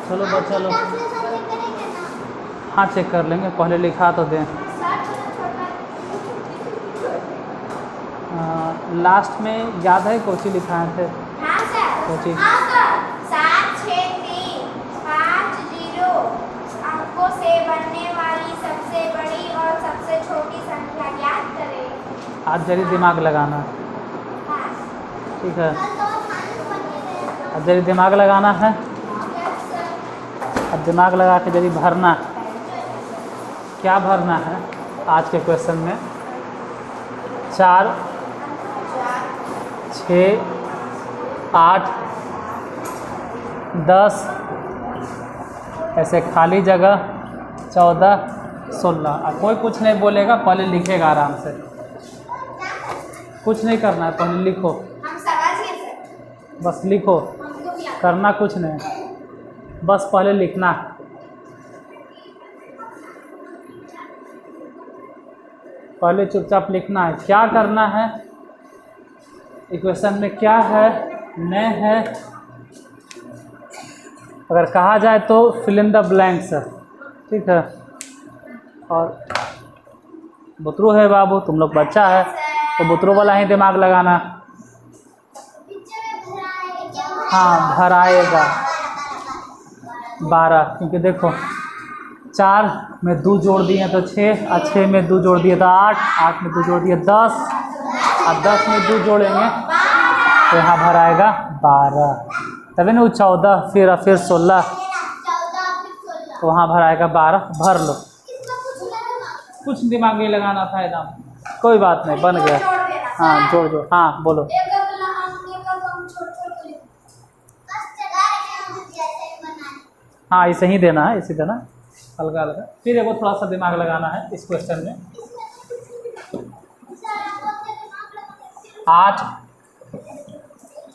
चलो बच्चा लोग, हाँ चेक कर लेंगे, पहले लिखा तो दें। लास्ट में याद है कोची लिखाए थे? हाँ सर। कोची? हाँ सर। 76350 अंकों से बनने वाली सबसे बड़ी और सबसे छोटी संख्या ज्ञात करें। आज जरी दिमाग लगाना, हाँ। ठीक है? अब जरी दिमाग लगाना है, अब दिमाग लगा के जरी भरना। क्या भरना है आज के क्वेश्चन में? 4, 6, 8, 10, ऐसे खाली जगह 14, 16। अब कोई कुछ नहीं बोलेगा, पहले लिखेगा आराम से, कुछ नहीं करना है, पहले लिखो, हम समझ गए सर। बस लिखो, हमको भी आता करना कुछ नहीं, बस पहले लिखना। पहले चुपचाप लिखना है। क्या करना है? इक्वेशन में क्या है, न है, अगर कहा जाए तो फिल इन द ब्लैंक्स, ठीक है? और बुतरू है बाबू, तुम लोग बच्चा है तो बुतरू वाला ही दिमाग लगाना। हाँ भराएगा 12, क्योंकि देखो 4 में 2 जोड़ दिए तो 6, और 6 में 2 जोड़ दिए तो 8, 8 में 2 जोड़ दिए 10, और 10 में 2 जोड़ेंगे तो यहाँ भराएगा 12, तभी ना वो 14 फिर 16, तो वहाँ भराएगा 12। भर लो, कुछ दिमाग नहीं लगाना था एकदम, कोई बात नहीं, बन गया। हाँ जोड़ दो, हाँ बोलो। हाँ ऐसे ही देना है, ऐसे देना, हल्का हल्का। फिर एक थोड़ा सा दिमाग लगाना है इस क्वेश्चन में। 8,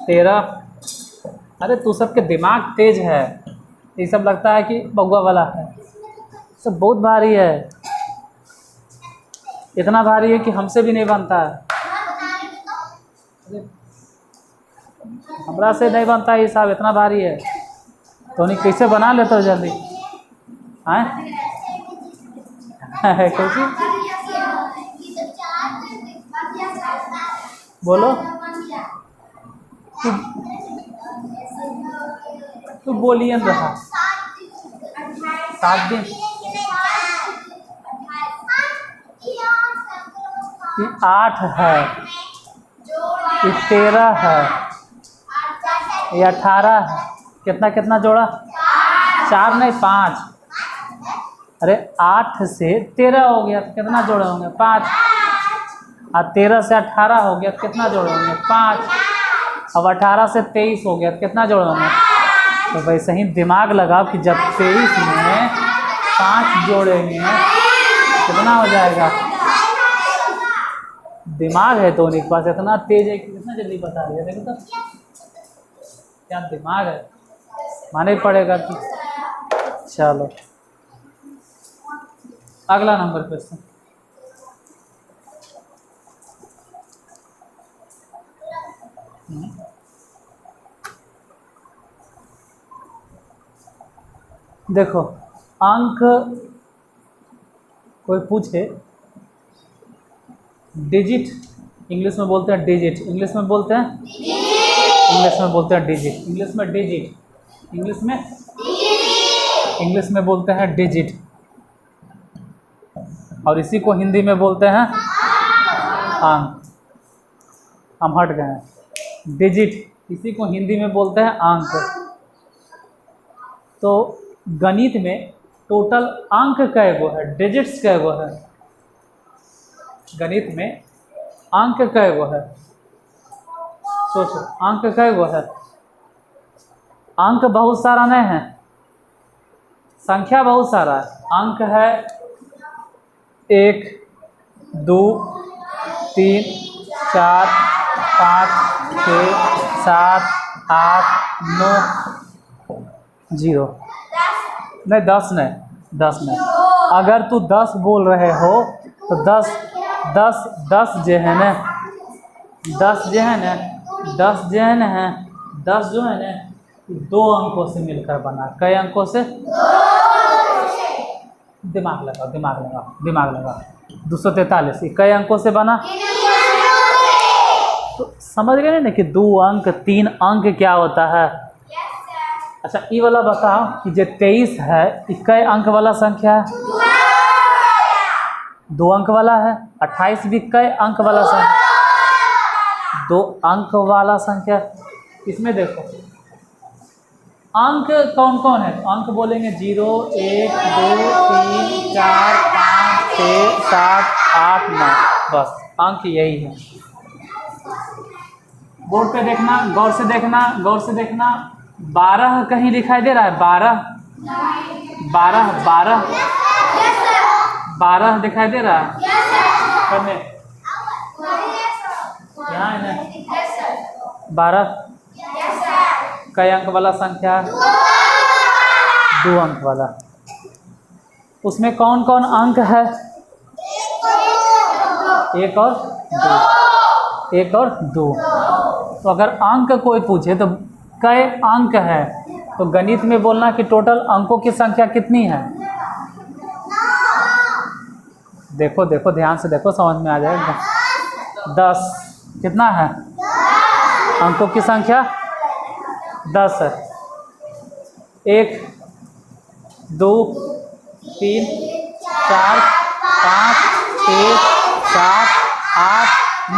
13, अरे तू सबके दिमाग तेज है, ये सब लगता है कि बउआ वाला है, सब बहुत भारी है, इतना भारी है कि हमसे भी नहीं बनता है, हमरा से नहीं बनता है ये सब, इतना भारी है, तो नहीं कैसे बना लेते हो जल्दी? हैं कैसे? बोलो, तू बोलिए न रहा। 7 दिन, ये 8 है, ये 13 है, ये 18 है, कितना कितना जोड़ा? 4 नहीं 5, अरे 8 से 13 हो गया तो कितना जोड़े होंगे? 5, और 13 से 18 हो गया तो कितना जोड़े होंगे? 5, अब 18 से 23 हो गया तो कितना जोड़े होंगे? तो वैसे ही दिमाग लगाओ कि जब 23 में 5 जोड़ेंगे कितना हो जाएगा? दिमाग है तो उनके पास, इतना तेज है कि कितना जल्दी बता दिया। देखो तो क्या दिमाग है, माने ही पड़ेगा कि। चलो अगला नंबर क्वेश्चन। देखो अंक कोई पूछे, डिजिट इंग्लिश में बोलते हैं डिजिट, इंग्लिश में बोलते हैं इंग्लिश में बोलते हैं डिजिट, इंग्लिश में डिजिट, इंग्लिश में बोलते हैं डिजिट, और इसी को हिंदी में बोलते हैं अंक। हम हट गए हैं, डिजिट इसी को हिंदी में बोलते हैं अंक। तो गणित में टोटल अंक कै गो है, डिजिट्स कै गो है? गणित में अंक कै गो है? सोचो अंक कै गो है? अंक बहुत सारा नहीं है, संख्या बहुत सारा है। अंक है 1, 2, 3, 4, 5, 6, 7, 8, 9, 0 नहीं 10 नहीं, 10 नहीं। अगर तू 10 बोल रहे हो तो 10 जो है ना, 10 जो है ना, 10 जो है ना, 10 जो है ना, 2 अंकों से मिलकर बना। कई अंकों से? दिमाग लगाओ, दिमाग लगाओ, दिमाग लगाओ। 243 कई अंकों से बना? तो समझ गए ना कि 2 अंक 3 अंक क्या होता है। अच्छा ये वाला बताओ कि जो 23 है ये कई अंक वाला संख्या है? 2 अंक वाला है। 28 भी कई अंक वाला संख्या? 2 अंक वाला संख्या। इसमें देखो अंक कौन कौन है, अंक बोलेंगे 0 1 2 3 4 5 6 7 8 9, बस अंक यही है। बोर्ड पे देखना, गौर से देखना, गौर से देखना। 12 कहीं दिखाई दे रहा है? 12 12 12 दिखाई दे रहा है? करने यहाँ है ना 12 कई अंक वाला संख्या? 2 अंक वाला। उसमें कौन कौन अंक है? 1 और 2, 1 और 2। तो अगर अंक कोई पूछे तो कई अंक है, तो गणित में बोलना कि टोटल अंकों की संख्या कितनी है। देखो देखो ध्यान से देखो, समझ में आ जाएगा। 10 कितना है? अंकों की संख्या 10 है। 1 2 3 4 5 6 7 8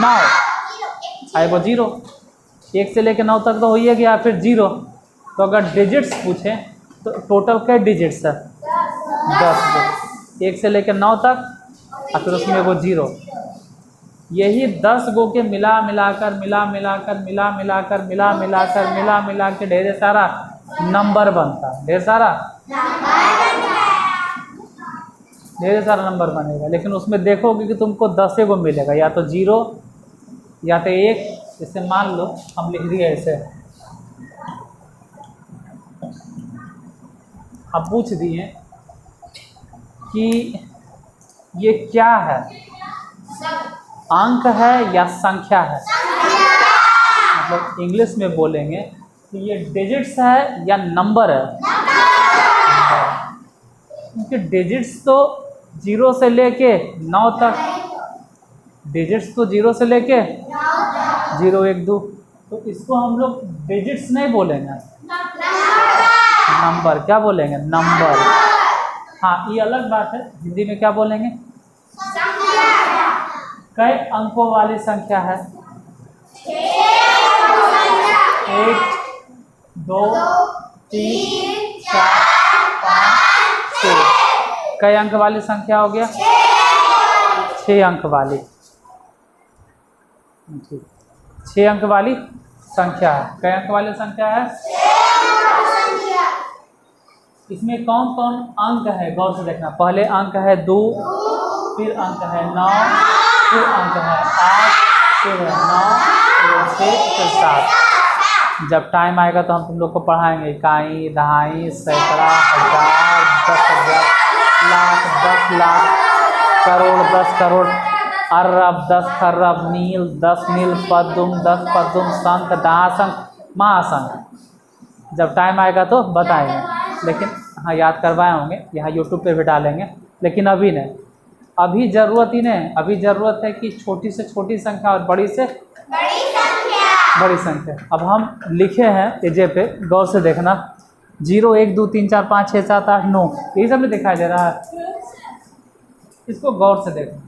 9 आए वो 0। 1 से लेकर 9 तक तो हो ही गया, फिर 0। तो अगर डिजिट्स पूछें तो टोटल क्या डिजिट्स है? 10 1 से लेकर 9 तक, और फिर उसमें वो 0। यही 10 गो के मिला मिला के ढेर सारा नंबर बनता है। ढेर सारा नंबर बनेगा। लेकिन उसमें देखोगे कि तुमको 10 गो मिलेगा, या तो 0 या तो 1। जैसे मान लो हम लिख दिए ऐसे, अब पूछ दिए कि ये क्या है, अंक है या संख्या है। मतलब इंग्लिश में बोलेंगे कि ये डिजिट्स है या नंबर है। क्योंकि डिजिट्स तो 0 से लेके 9 तक, डिजिट्स तो 0 से लेके 0 1 2, तो इसको हम लोग डिजिट्स नहीं बोलेंगे, नंबर। क्या बोलेंगे? नंबर। हाँ ये अलग बात है, हिंदी में क्या बोलेंगे? कई अंकों वाली संख्या है? 1 2 3 4 5 6। कई अंक वाली संख्या हो गया? 6 अंक वाली। 6 अंक वाली संख्या है। कई अंक वाली संख्या है? इसमें कौन कौन अंक है गौर से देखना। पहले अंक है 2, फिर अंक है 9, फिर अंक है 8, फिर है 9, फिर 6, फिर 7। जब टाइम आएगा तो हम तुम लोग को पढ़ाएंगे इकाई, दहाई, सैकड़ा, हजार, 10,000, लाख, 10 लाख, करोड़, 10 करोड़, अरब, 10 खरब, नील, 10 नील, पद्म, 10 पद्म, शंख, दहाशंख, महाशंख। जब टाइम आएगा तो बताएंगे। लेकिन हाँ याद करवाए होंगे, यहाँ यूट्यूब पे भी डालेंगे। लेकिन अभी नहीं, अभी ज़रूरत ही नहीं। अभी ज़रूरत है कि छोटी से छोटी संख्या और बड़ी से बड़ी संख्या। अब हम लिखे हैं एजे पे, गौर से देखना। 0 1 2 3 4 5 6 7 8 9, यही सब में दिखाई दे रहा है। इसको गौर से देखना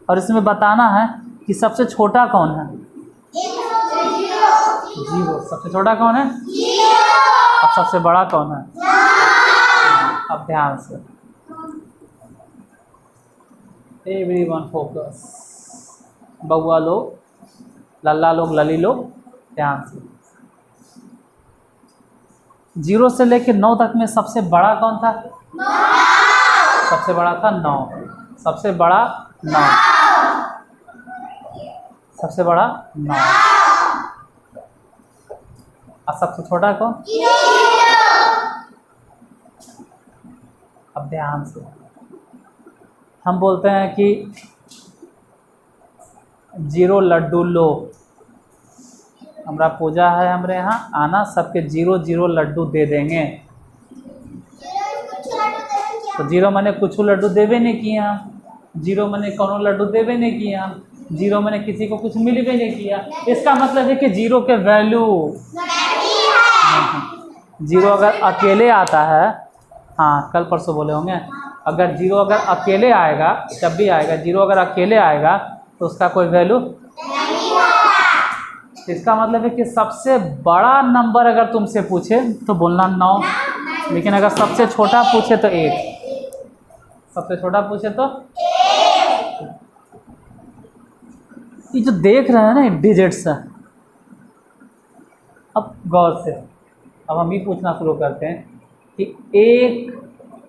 और इसमें बताना है कि सबसे छोटा कौन है। 0 सबसे छोटा कौन है? अब सबसे बड़ा कौन है? अब ध्यान से, एवरीवन फोकस। बउआ लोग, लल्ला लोग, लली लोग, ध्यान से। 0 से लेकर 9 तक में सबसे बड़ा कौन था? सबसे बड़ा था 9। सबसे बड़ा 9, सबसे बड़ा 9। और सबसे छोटा कौन? अब ध्यान से, हम बोलते हैं कि 0 लड्डू लो। हमारा पूजा है हमरे यहाँ, आना, सबके 0 लड्डू दे देंगे। तो 0 मैंने कुछ लड्डू देवे नहीं किया, 0 मैंने कौन लड्डू देवे नहीं किया, 0 मैंने किसी को कुछ मिलवे नहीं किया। इसका मतलब है कि 0 के वैल्यू 0 अगर अकेले आता है, हाँ कल परसों बोले होंगे, अगर 0 अगर अकेले आएगा, जब भी आएगा 0 अगर अकेले आएगा तो उसका कोई वैल्यू नहीं होगा। इसका मतलब है कि सबसे बड़ा नंबर अगर तुमसे पूछे तो बोलना 9, लेकिन अगर सबसे छोटा पूछे तो 1, सबसे छोटा पूछे तो 1। ये जो देख रहे हैं ना डिजिट्स, अब गौर से अब हम ही पूछना शुरू करते हैं कि एक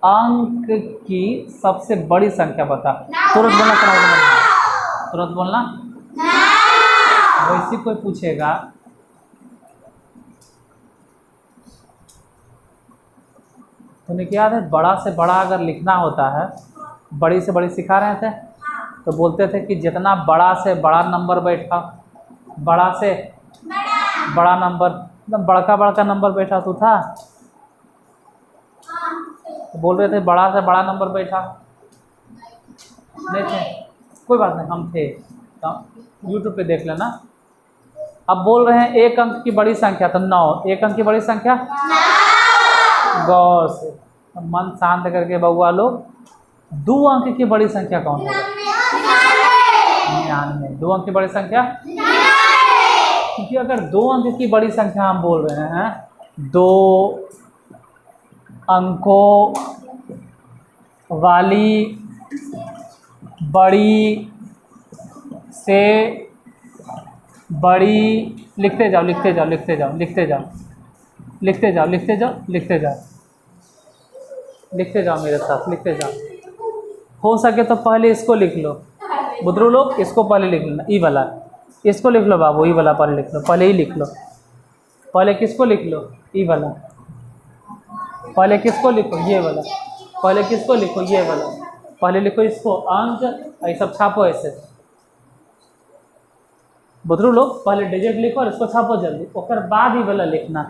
अंक की सबसे बड़ी संख्या बता। तुरंत बोलना पड़ा, तुरंत बोलना। वैसे कोई पूछेगा तुम्हें क्या याद है, बड़ा से बड़ा अगर लिखना होता है, बड़ी से बड़ी सिखा रहे थे तो बोलते थे कि जितना बड़ा से बड़ा नंबर बैठा, बड़ा से बड़ा नंबर, मतलब बड़का नंबर बैठा तो था, तो बोल रहे थे बड़ा से बड़ा नंबर बैठा नहीं थे। कोई बात नहीं, हम थे, तो यूट्यूब पे देख लेना। अब बोल रहे हैं एक अंक की बड़ी संख्या तो 9, एक अंक की बड़ी संख्या 9। गौर से मन शांत करके बउआ लोग, 2 अंक की बड़ी संख्या कौन है? 99। 2 अंक की बड़ी संख्या, क्योंकि अगर 2 अंक की बड़ी संख्या हम बोल रहे हैं, 2 अंकों वाली बड़ी से बड़ी, लिखते जाओ लिखते जाओ लिखते जाओ लिखते जाओ लिखते जाओ लिखते जाओ लिखते जाओ लिखते जाओ मेरे साथ, लिखते जाओ। हो सके तो पहले इसको लिख लो, बुद्रू लोग इसको पहले लिख लेना, ई वाला इसको लिख लो बाबू, ई वाला पहले लिख लो, पहले ही लिख लो। पहले किसको लिख लो? ई वाला। पहले किसको लिखो? ये वाला। पहले किसको लिखो? ये वाला। पहले लिखो इसको अंक, ये सब छापो ऐसे। बुद्रू लोग पहले डिजिट लिखो और इसको छापो जल्दी, और बाद ही वाला लिखना।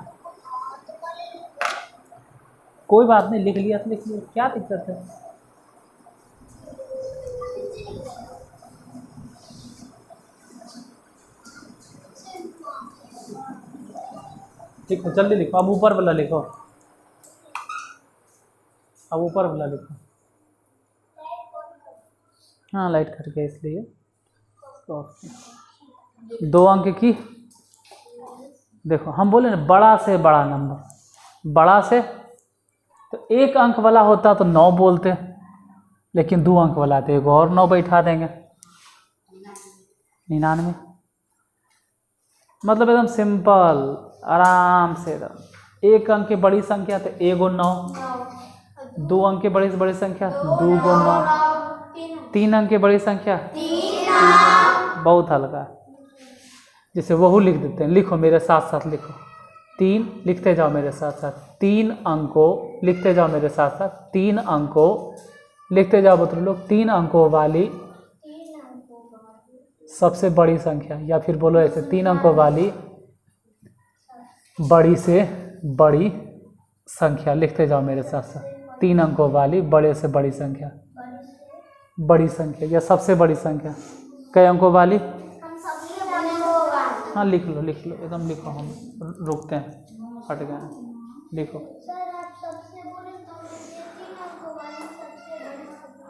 कोई बात नहीं, लिख लिया तो लिख लिया, क्या दिक्कत है। लिखो जल्दी लिखो, अब ऊपर वाला लिखो, अब ऊपर वाला लिखो। हाँ लाइट कट गया इसलिए। 2 अंक की, देखो हम बोले ना बड़ा से बड़ा नंबर, बड़ा से तो 1 अंक वाला होता तो 9 बोलते, लेकिन 2 अंक वाला तो एक और 9 बैठा देंगे, 99। मतलब एकदम सिंपल, आराम से एकदम। 1 अंक की बड़ी संख्या तो 1 9, 2 अंक की बड़ी से बड़ी संख्या 2 9, 3 अंक की बड़ी संख्या 3। बहुत हल्का, जैसे वह लिख देते हैं। लिखो मेरे साथ साथ लिखो, 3 लिखते जाओ मेरे साथ साथ, 3 अंकों लिखते जाओ मेरे साथ साथ, 3 अंकों लिखते जाओ बच्चों लोग, 3 अंकों वाली सबसे बड़ी संख्या, या फिर बोलो ऐसे 3 अंकों वाली बड़ी से बड़ी संख्या, लिखते जाओ मेरे साथ साथ। 3 अंकों वाली बड़े से बड़ी संख्या, बड़ी संख्या या सबसे बड़ी संख्या। कई अंकों वाली? हाँ लिख लो एकदम लिखो, हम रुकते हैं, हट गए हैं, लिखो।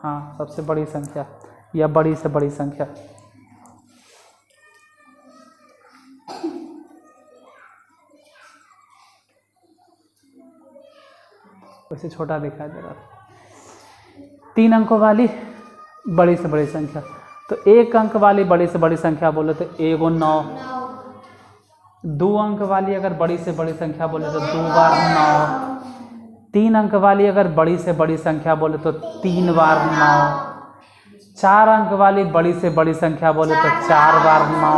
हाँ सबसे बड़ी संख्या या बड़ी से बड़ी संख्या। वैसे छोटा दिखाई दे रहा था। 3 अंकों वाली बड़ी से बड़ी संख्या, तो 1 अंक वाली बड़ी से बड़ी संख्या बोले तो 1 9। 2 अंक वाली अगर बड़ी से बड़ी संख्या बोले तो 2 बार 9। 3 अंक वाली अगर बड़ी से बड़ी संख्या बोले तो 3 बार 9। 4 अंक वाली बड़ी से बड़ी संख्या बोले तो 4 बार 9।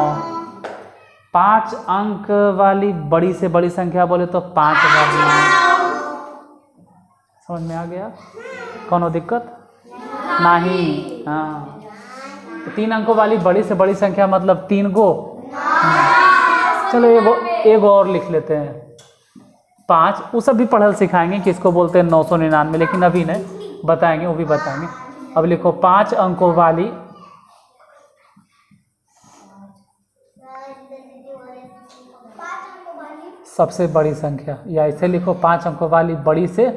5 अंक वाली बड़ी से बड़ी संख्या बोले तो 5 बार 9। समझ में आ गया? कौनो दिक्कत नहीं? हाँ, 3 अंकों वाली बड़ी से बड़ी संख्या मतलब 3 को चलो एक और लिख लेते हैं 5, वो सब भी पढ़ल सिखाएंगे किसको बोलते हैं 999, लेकिन अभी नहीं बताएंगे, वो भी बताएंगे। अब लिखो 5 अंकों वाली सबसे बड़ी संख्या, या ऐसे लिखो 5 अंकों वाली बड़ी से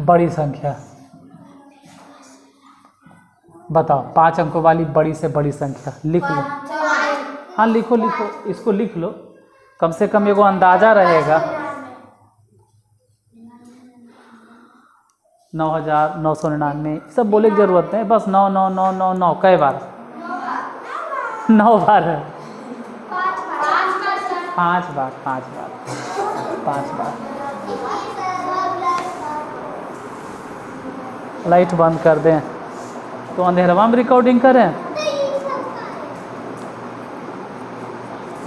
बड़ी संख्या। बताओ 5 अंकों वाली बड़ी से बड़ी संख्या लिख लो। हाँ लिखो लिखो, इसको लिख लो, कम से कम एगो अंदाजा रहेगा। 9,999 सब बोले की जरूरत नहीं, बस 9,9,9,9,9 कई बार 9 बार है, 5 बार 5 बार 5 बार। लाइट बंद कर दें तो अंधेरवा में रिकॉर्डिंग करें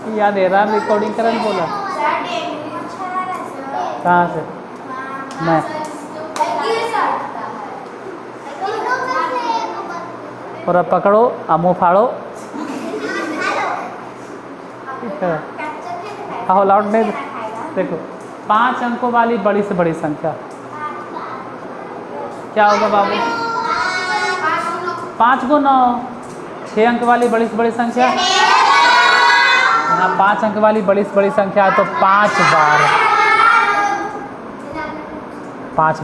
या अंधेरा में रिकॉर्डिंग करें बोला? कहाँ से? मैं और अब पकड़ो, मुँह फाड़ो, ठीक है। हाँ लाउड नहीं, देखो 5 अंकों वाली बड़ी से बड़ी संख्या क्या होगा बाबू? 5 × 9 6 अंक वाली बड़ी से बड़ी संख्या। हाँ 5 अंक वाली बड़ी से बड़ी संख्या है तो 5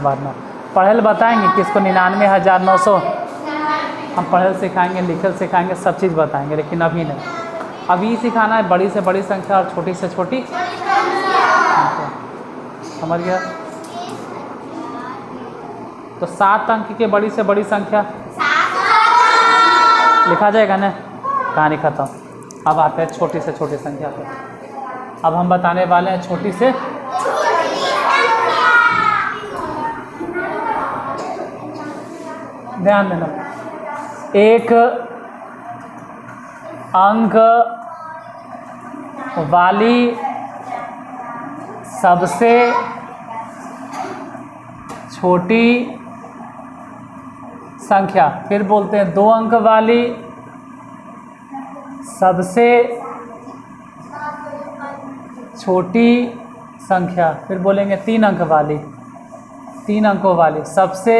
बार 9 पढ़ल बताएंगे किसको 99,900 हम पढ़ल सिखाएंगे, लिखल सिखाएंगे, सब चीज़ बताएंगे, लेकिन अभी नहीं। अभी सिखाना है बड़ी से बड़ी संख्या और छोटी से छोटी, समझ गया? तो 7 अंक की बड़ी से बड़ी संख्या लिखा जाएगा ना, कहानी खत्म। अब आते हैं छोटी से छोटी संख्या पर। अब हम बताने वाले हैं छोटी से ध्यान देना। एक अंक वाली सबसे छोटी संख्या, फिर बोलते हैं 2 अंक वाली सबसे छोटी संख्या, फिर बोलेंगे 3 अंक वाली, 3 अंकों वाली सबसे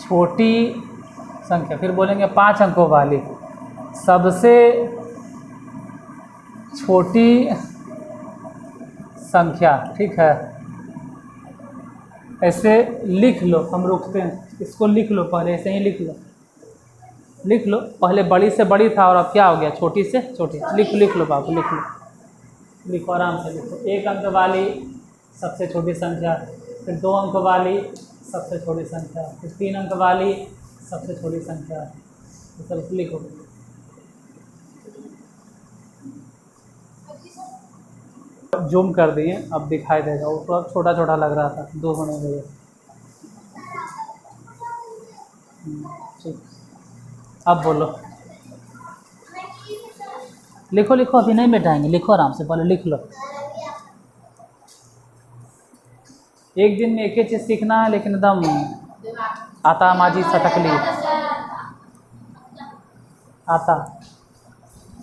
छोटी संख्या, फिर बोलेंगे 5 अंकों वाली सबसे छोटी संख्या, ठीक है। ऐसे लिख लो, हम रुकते हैं, इसको लिख लो पहले, ऐसे ही लिख लो, लिख लो। पहले बड़ी से बड़ी था और अब क्या हो गया? छोटी से छोटी। लिख लो बाबू, लिखो आराम से लिखो। 1 अंक वाली सबसे छोटी संख्या, फिर 2 अंक वाली सबसे छोटी संख्या, फिर 3 अंक वाली सबसे छोटी संख्या, सब लिखो। जूम कर दिए, अब दिखाई देगा, वो तो छोटा छोटा लग रहा था, 2 होने गए। ठीक, अब बोलो, लिखो, अभी नहीं बैठाएंगे, लिखो आराम से, पहले लिख लो। एक दिन में एक ही चीज़ सीखना है, लेकिन एकदम आता माजी सटकली आता।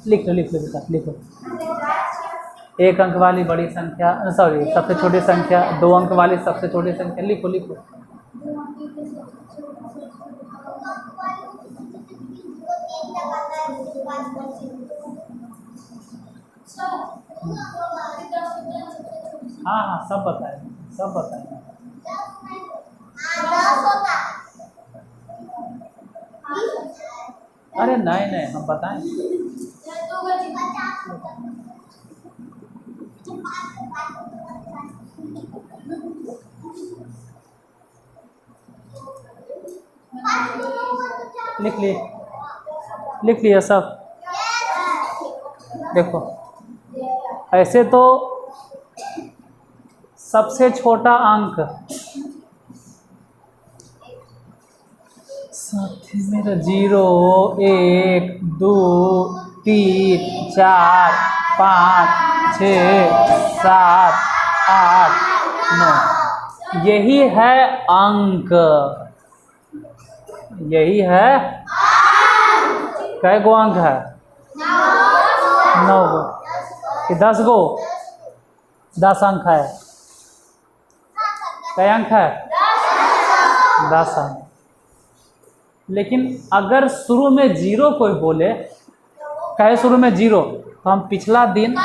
लिख लो बेटा, लिखो। 1 अंक वाली बड़ी संख्या, सॉरी सबसे छोटी संख्या, 2 अंक वाली सबसे छोटी संख्या, लिखो। हाँ सब बताएंगे। अरे नहीं हम बताएंगे। लिख लिया सब। देखो ऐसे तो सबसे छोटा अंक, साथ मेरा 0 1 2 3 4 5 6 7 8 9, यही है अंक, यही है कै गो अंक है? 9 गो कि 10 गो? 10 अंक है। कै अंक है? 10 अंक। लेकिन अगर शुरू में 0 कोई बोले, कहे शुरू में 0, तो हम पिछला दिन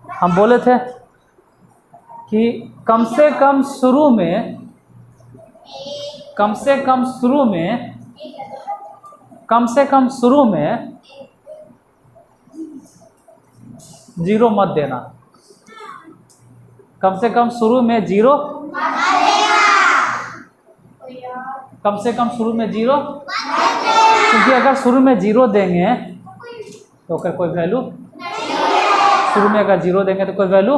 हम बोले थे कि कम से कम शुरू में 0 मत देना। कम से कम शुरू में 0, कम से कम शुरू में 0, क्योंकि अगर शुरू में 0 देंगे तो अगर कोई वैल्यू, शुरू में अगर 0 देंगे तो कोई वैल्यू,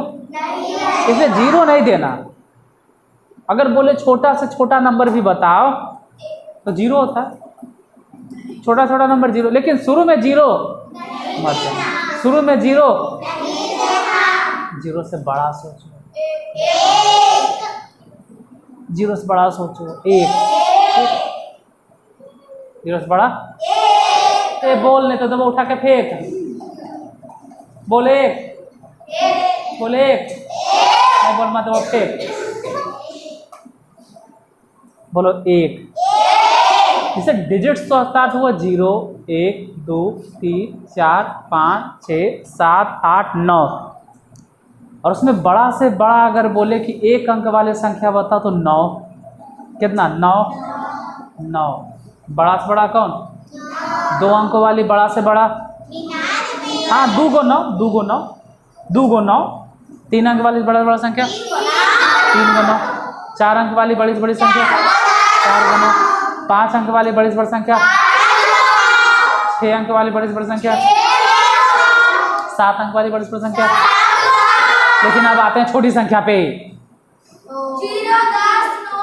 इसलिए 0 नहीं देना। अगर बोले छोटा से छोटा नंबर भी बताओ तो 0 होता है, छोटा छोटा नंबर 0, लेकिन शुरू में 0 मत देना। शुरू में 0 से बड़ा सोचो, 0 से बड़ा सोचो, 1, 0 से बड़ा, बोल नहीं तो दबा उठा के फेंक, बोले 1, बोले 1, नहीं बोल मत वो फेंक, बोलो 1। इसे डिजिट्स तो स्टार्ट हुआ 0, 1, 2, 3, 4, 5, 6, 7, 8, 9, और उसमें बड़ा से बड़ा अगर बोले कि 1 अंक वाले संख्या बताओ तो 9। कितना? 9। बड़ा से बड़ा कौन? 2 अंक वाली बड़ा से बड़ा, हाँ 2 गो 9, 2 गो 9, 2 गो 9। 3 अंक वाली बड़ा से बड़ा संख्या 3 गो 9। 4 अंक वाली बड़ी से बड़ी संख्या 4 गो 9। 5 अंक वाली बड़ी से बड़ी संख्या 6 अंक वाली बड़ी से बड़ी संख्या 7 अंक वाली बड़ी से बड़ी संख्या। लेकिन अब आते हैं छोटी संख्या पे।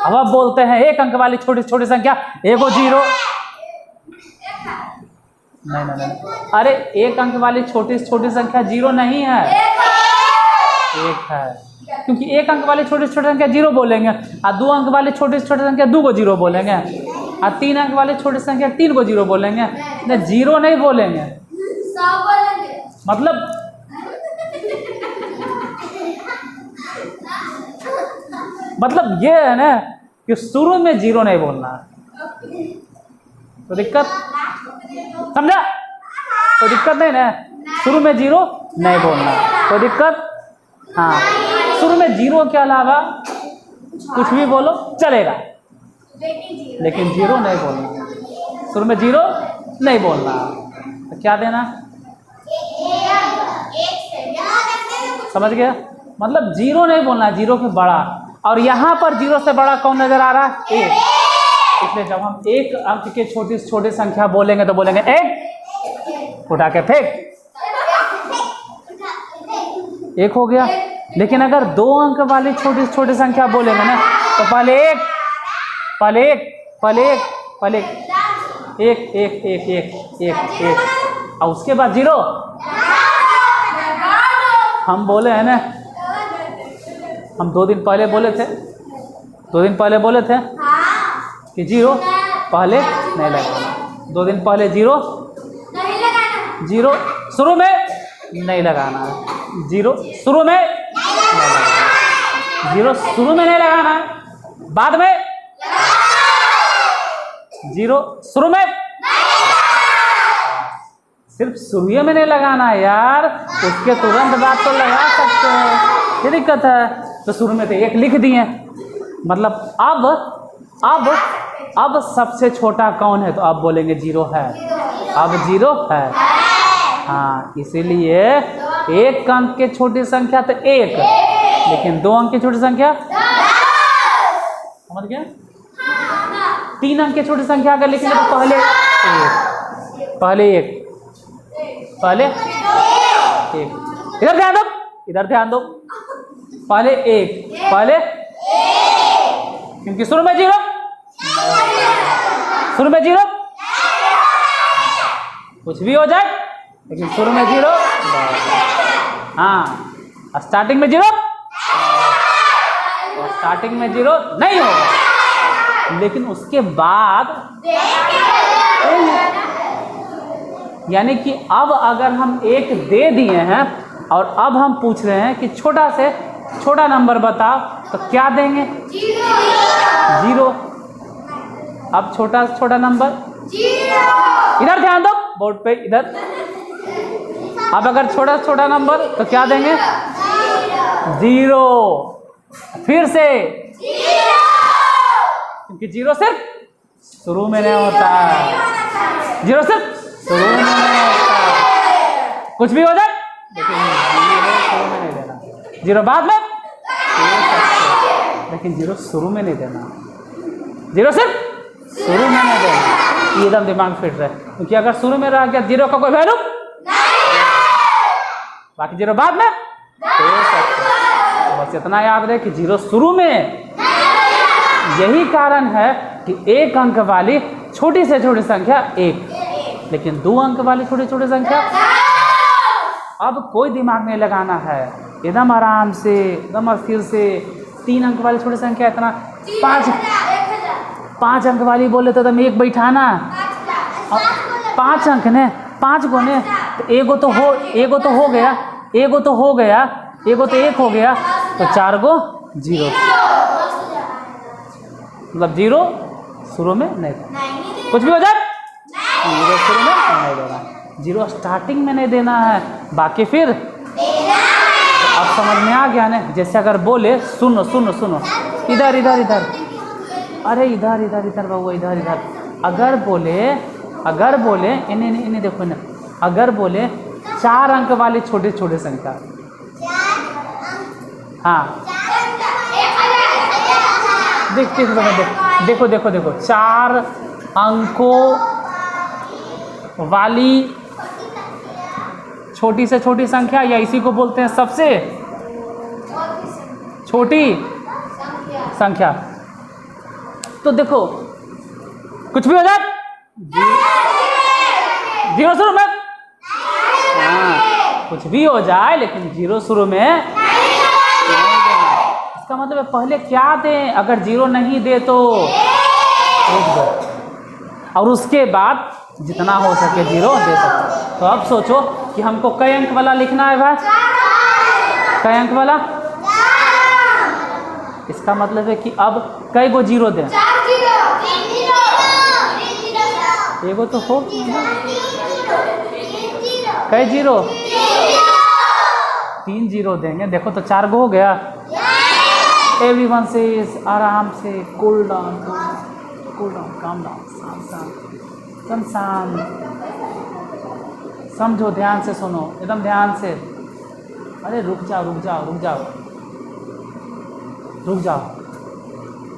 अब बोलते हैं 1 अंक वाली छोटी छोटी संख्या, 1 गो 0। नहीं, अरे 1 अंक वाली छोटी छोटी संख्या 0 नहीं है, 1 है, क्योंकि 1 अंक वाली छोटी छोटी संख्या 0 बोलेंगे, और 2 अंक वाली छोटी छोटी संख्या 2 गो 0 बोलेंगे, और 3 अंक वाली छोटी संख्या 3 गो 0 बोलेंगे। नहीं, 0 नहीं बोलेंगे। मतलब ये है ना कि शुरू में 0 नहीं बोलना, तो दिक्कत, समझा? कोई दिक्कत नहीं ना, शुरू में 0 नहीं बोलना, कोई दिक्कत? हाँ, शुरू में 0 के अलावा कुछ भी बोलो चलेगा, लेकिन 0 नहीं बोलना। शुरू में 0 नहीं बोलना, तो क्या देना? समझ गया? मतलब 0 नहीं बोलना, 0 के बड़ा। और यहाँ पर 0 से बड़ा कौन नजर आ रहा है? 1। इसलिए जब हम 1 अंक के छोटी से छोटी संख्या बोलेंगे तो बोलेंगे 1, उठा के फेंक, 1 हो गया। लेकिन अगर 2 अंक वाली छोटी से छोटी संख्या बोलेंगे ना तो पहले 1, पहले 1, पहले 1, पहले 1, 1, 1, 1, 1, 1, और उसके बाद 0। हम बोले हैं ना, हम 2 दिन पहले बोले थे, 2 दिन पहले बोले थे कि 0 पहले नहीं लगाना। 2 दिन पहले 0 शुरू में नहीं लगाना है, 0 शुरू में नहीं लगाना, 0 शुरू में नहीं लगाना है, बाद में 0 शुरू में, सिर्फ शुरू में नहीं लगाना है यार, उसके तुरंत बाद तो लगा सकते हैं, ये दिक्कत है। तो शुरू में तो 1 लिख दिए, मतलब अब सबसे छोटा कौन है? तो आप बोलेंगे 0 है, अब 0 है। हाँ, इसीलिए 1 अंक के छोटी संख्या तो 1, लेकिन 2 अंक की छोटी संख्या, समझ गया? 3 अंक की छोटी संख्या अगर लिखेंगे तो पहले 1, पहले 1, पहले 1, इधर ध्यान दो, इधर ध्यान दो, पहले 1, पहले, क्योंकि शुरू में 0, शुरू में 0, कुछ भी हो जाए, लेकिन शुरू में 0, हाँ, स्टार्टिंग में 0, और स्टार्टिंग में 0 नहीं होगा, लेकिन उसके बाद यानी कि अब अगर हम 1 दे दिए हैं और अब हम पूछ रहे हैं कि छोटा से छोटा नंबर बताओ, तो क्या देंगे? 0। अब छोटा से छोटा नंबर 0। इधर ध्यान दो बोर्ड पे, इधर। अब अगर छोटा से छोटा नंबर तो क्या देंगे? 0। फिर से 0, क्योंकि 0 सिर्फ शुरू में नहीं होता है। 0 सिर्फ शुरू में नहीं होता, कुछ भी हो जाए लेकिन 0 शुरू में नहीं देना। 0 बाद में लेकिन 0 शुरू में नहीं देना। 0 सिर्फ शुरू में नहीं देना, एकदम दिमाग फिट रहे, क्योंकि अगर शुरू में रह गया 0 का कोई वैल्यू बाकी 0 बाद में दे सकते। बस इतना याद रहे कि 0 शुरू में। यही कारण है कि 1 अंक वाली छोटी से छोटी संख्या 1, लेकिन 2 अंक वाली छोटी छोटी संख्या। अब कोई दिमाग नहीं लगाना है, एकदम आराम से, एकदम अस्थिर से। 3 अंक वाली छोटी संख्या इतना 5 अंक वाली बोले तो तुम 1 बैठाना, 5 अंक ने 5 को ने तो एगो तो हो गया, एगो तो हो गया, एगो तो 1 हो गया, तो 4 गो 0। मतलब 0 शुरू में नहीं, कुछ भी हो जाए 0 शुरू में नहीं देना, 0 स्टार्टिंग में नहीं देना है, बाकी फिर तो अब समझ में आ गया ना। जैसे अगर बोले सुनो सुनो सुनो, इधर इधर इधर, अरे इधर इधर इधर बाबू, इधर इधर। अगर बोले इन्हें देखो ना, अगर बोले 4 अंक वाली छोटी छोटी संख्या, हाँ देखो 4 अंकों वाली छोटी से छोटी संख्या, या इसी को बोलते हैं सबसे छोटी संख्या। तो देखो कुछ भी हो जाए 0 शुरू में, हाँ कुछ भी हो जाए लेकिन 0 शुरू में नहीं देना। इसका मतलब है पहले क्या दें, अगर 0 नहीं दे तो 1 दो, और उसके बाद जितना हो सके 0 दे सकते। तो अब सोचो कि हमको कई अंक वाला लिखना है भाई, कई अंक वाला। इसका मतलब है कि अब कई गो 0 दें, एगो तो हो, कई 0, 3 0 देंगे। देखो तो 4 गो हो गया। एवरीवन से आराम से, कूल डाउन, काम डाउन, शांत समझो, ध्यान से सुनो, एकदम ध्यान से। अरे रुक जाओ।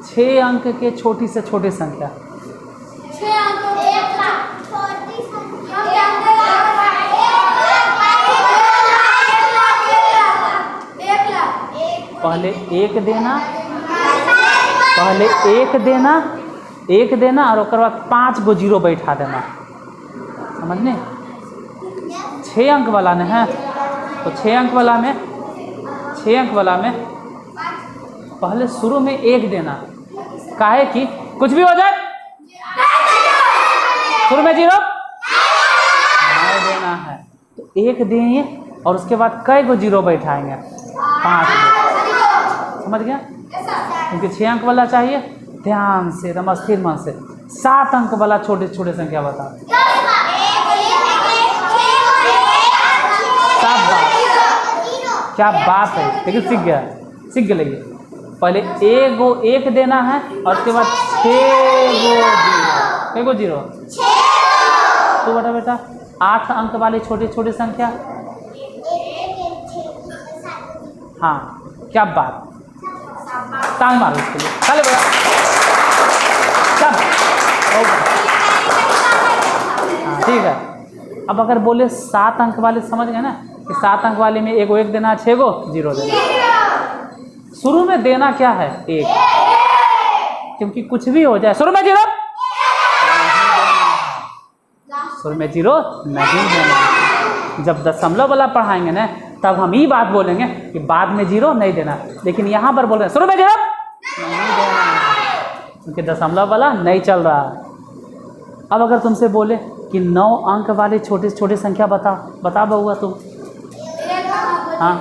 6 अंक के छोटी से छोटी संख्या, 6 अंक पहले 1 देना, और उसके बाद 5 गो 0 बैठा देना, समझने। 6 अंक वाला ने है तो 6 अंक वाला में पहले शुरू में 1 देना, काहे कि कुछ भी हो जाए शुरू में 0 नहीं देना है। तो 1 देंगे और उसके बाद कई गो 0 बैठाएंगे, 5 गो, समझ गया। क्योंकि 6 अंक वाला चाहिए, ध्यान से, एकदम स्थिर मन से। 7 अंक वाला छोटे छोटे संख्या बताओ। क्या बात है, लेकिन सीख गया ये। पहले 1 देना है और उसके बाद 6 गो 0। तो बेटा 8 अंक वाली छोटी छोटी संख्या, हाँ क्या बात, टांग मारो इसके लिए, चले बेटा सब। हाँ ठीक है। अब अगर बोले 7 अंक वाले, समझ गए ना कि 7 अंक वाले में 1 देना, 6 गो 0 देना। शुरू में देना क्या है, 1, क्योंकि कुछ भी हो जाए शुरू में 0 नहीं देना। जब दशमलव वाला पढ़ाएंगे ना तब हम ये बात बोलेंगे कि बाद में 0 नहीं देना, लेकिन यहाँ पर बोल रहे हैं शुरू में 0 नहीं देना, क्योंकि दशमलव वाला नहीं चल रहा। अब अगर तुमसे बोले कि 9 अंक वाली छोटी से छोटी संख्या बता बउआ तुम। हाँ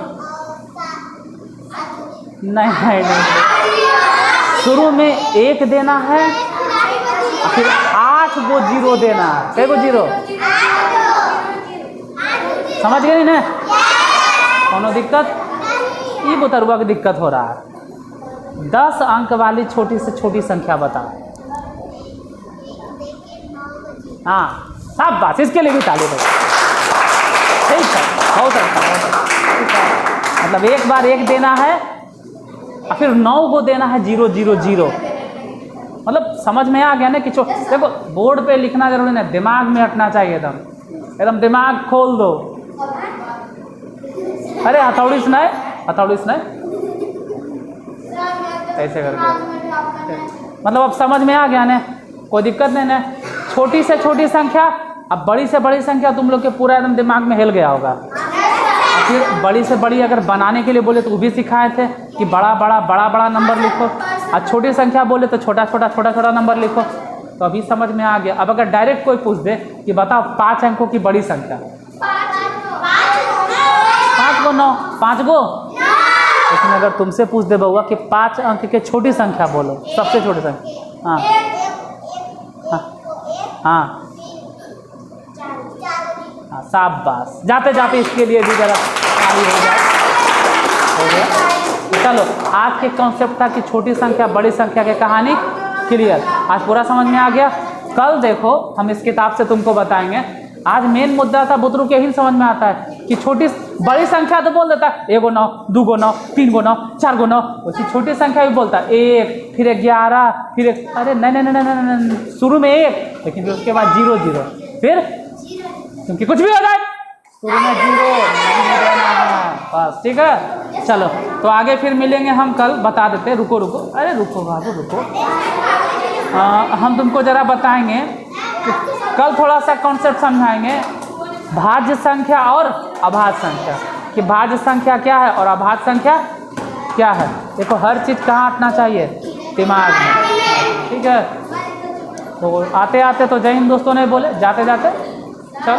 नहीं, शुरू में 1 देना है, फिर 8 गो 0 देना है। कै गो 0? समझ गए ना? कोनो दिक्कत? ये बुतरुआ की दिक्कत हो रहा है। 10 अंक वाली छोटी से छोटी संख्या बता। हाँ सब बात, इसके लिए भी ताली बजा। ठीक है, बहुत अच्छा। मतलब एक बार 1 देना है और फिर 9 को देना है 0 0 0। मतलब समझ में आ गया ना कि देखो बोर्ड पे लिखना जरूरी नहीं, दिमाग में हटना चाहिए एकदम दिमाग खोल दो। अरे हथौड़ी से नहीं ऐसे करके, मतलब अब समझ में आ गया ना, कोई दिक्कत नहीं ना। छोटी से छोटी संख्या, अब बड़ी से बड़ी संख्या तुम लोग के पूरा एकदम दिमाग में हिल गया होगा। फिर बड़ी से बड़ी अगर बनाने के लिए बोले तो वो भी सिखाए थे कि बड़ा बड़ा नंबर लिखो, और छोटी संख्या बोले तो छोटा नंबर लिखो। तो अभी समझ में आ गया। अब अगर डायरेक्ट कोई पूछ दे कि बताओ 5 अंकों की बड़ी संख्या, 5 गो 9, 5 गो। लेकिन अगर तुमसे पूछ दे बउआ कि 5 अंक के छोटी संख्या बोलो, सबसे छोटी संख्या। हाँ शाबाश। जाते जाते इसके लिए भी जरा ताली हो गया। चलो आज के कॉन्सेप्ट था कि छोटी संख्या बड़ी संख्या की कहानी क्लियर, आज पूरा समझ में आ गया। कल देखो हम इस किताब से तुमको बताएंगे। आज मेन मुद्दा था बुतरू के ही समझ में आता है कि छोटी बड़ी संख्या तो बोल देता है 1 गो 9, 2 गो 9, 3 गो 9, 4 गो 9। उसी छोटी संख्या भी बोलता है 1, फिर 11, फिर 1। अरे नहीं, शुरू में 1, लेकिन फिर उसके बाद 0 0, फिर क्योंकि कुछ भी हो जाए शुरू में 0 नहीं देना है बस। ठीक है, चलो तो आगे फिर मिलेंगे हम कल। बता देते, रुको अरे रुको बाबू रुको। हम तुमको ज़रा बताएंगे कि कल थोड़ा सा कॉन्सेप्ट समझाएंगे भाज्य संख्या और अभाज्य संख्या, कि भाज्य संख्या क्या है और अभाज्य संख्या क्या है। देखो हर चीज़ कहाँ हटना चाहिए, दिमाग में। ठीक है, तो आते आते तो जय हिंद दोस्तों ने बोले, जाते जाते चलो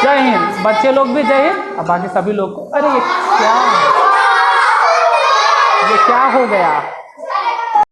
जय हिंद। बच्चे लोग भी जय हिंद, और बाकी सभी लोग को। अरे ये क्या हो गया?